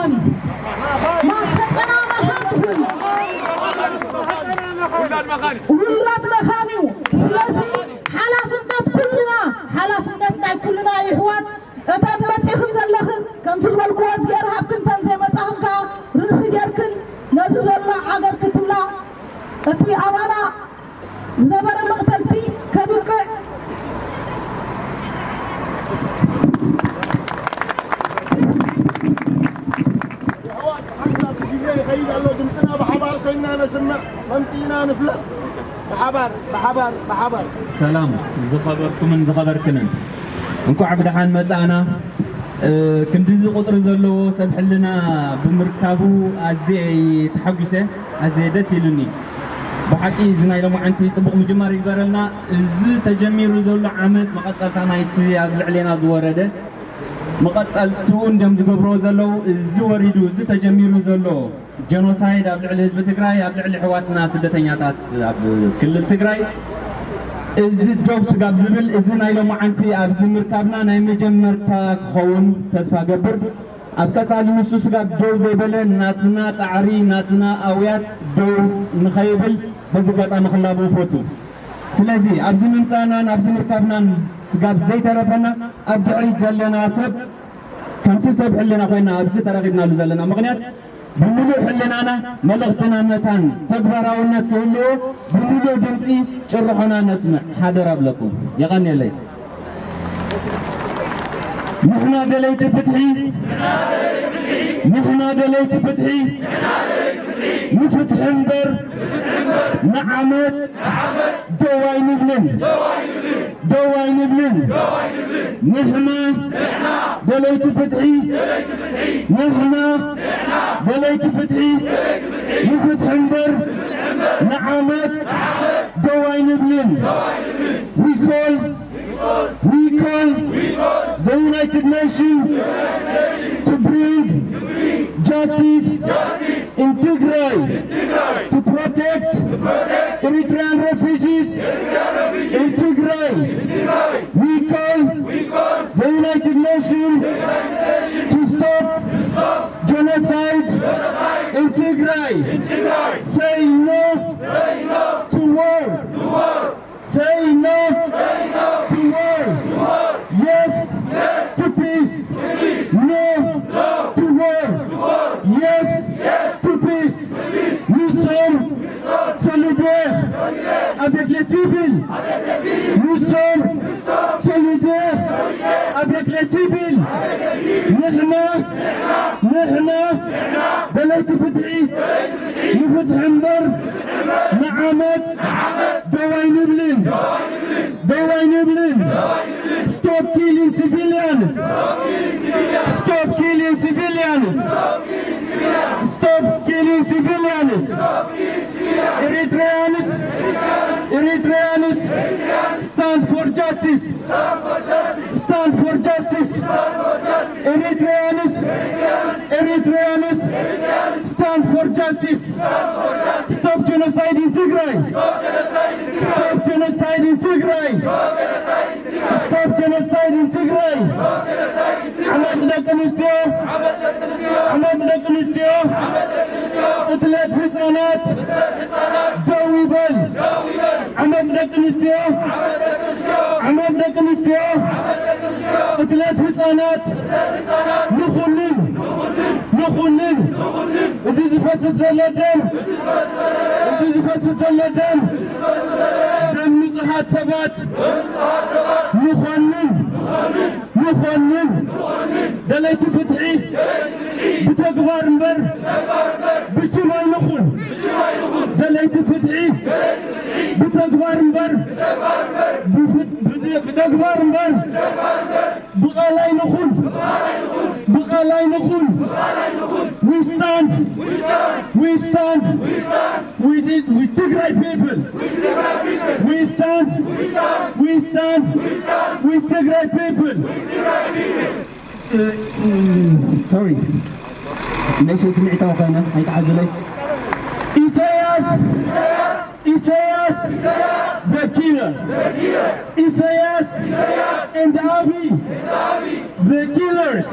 مخاني ما حقنا مخاني ولاد مخاني سلاسي حلافنات كلنا إخوان أتان ماتيخم زلخن كم تجمل كواز غير حقن تنزي متاهنكا رأس غيركن نزو زلا عقر كتبلا أتي أمانا زبر مقتلتي كبقى خيد الله دمسنا بحبار كنا نسمع ممتينا نفلت بحبار سلام زخبركم من زخبركن انكو عبد حان مصانا كندز قطر زلو سبحلنا بمركابو ازي تحقسه ازي دتيلني بحقي زناي لو عنتي صبق مجمار يبرلنا از تجمير زلو عمس مقصلتا نايت يابل علينا زورده مقصلتو اندم زغبرو زلو از وريدو از تجمير زلو جنوسايد ابل على حزب تግራይ ابل على حواتنا سدتኛታት اب كل تግራይ እዚ ጆብ ስጋብ ዝብል እዚ ናይ ሎማ ዓንቲ ኣብዚ ምርካብና ናይ መጀመርታ ክኸውን ተስፋ ገብር ኣብ ቀጻሊ ንሱ ስጋብ ዶው ዘይበለ ናትና ፃዕሪ ናትና ኣውያት ዶው ንኸይብል በዚ ኣጋጣሚ ክላቦ ፈቱ ስለዚ ኣብዚ ምምፃእናን ኣብዚ ምርካብናን ስጋብ ዘይተረፈና ኣብ ድሕሪት ዘለና ሰብ ከምቲ ሰብ ሕልና ኮይና ኣብዚ ተረኺብናሉ ዘለና ምክንያት بملو حلنانا ملغتنا نتان تكبراونات كله بملو دمتي شرحنا نسمع حاضر لكم يغني لي نحنا دليت فتحي نحنا دليت فتحي نفتح انبر نعمت دواي نبلن نحنا دليت فتحي نحنا دليت فتحي نفتح انبر نعمت دواي نبلن we call the United Nations to bring justice in Tigray to protect Eritrean refugees in Tigray. We call the United Nations to stop genocide in Tigray. Say no to war. Say no to war. Yes to peace. No to war. Yes to peace. Nous sommes solidaires avec les civils. Nous sommes solidaires avec les civils. نحن دليت فتحي نفتح انبر نعمت دواي نبلن Stop killing civilians. Stop killing civilians. Stop killing civilians. Eritreans stand for justice. Stand for justice. Eritreans stand for justice. Stop genocide in Tigray. Stop genocide in Tigray. Stop genocide in Tigray. عماد نكنستيو قتلت حصانات دويبل عماد نكنستيو قتلت حصانات نخلن وزيز فسس الدم دم نصحات ثبات نخلن دليت فتحي بتكبر انبر بسماي نخل دليت فتحي بتكبر انبر بغالاي نخل we stand with Tigray people. We stand with Tigray people. Sorry. ليش سمعت وخينا هيتعزل لي Isaias the killer. Isaias and Abiy the killers.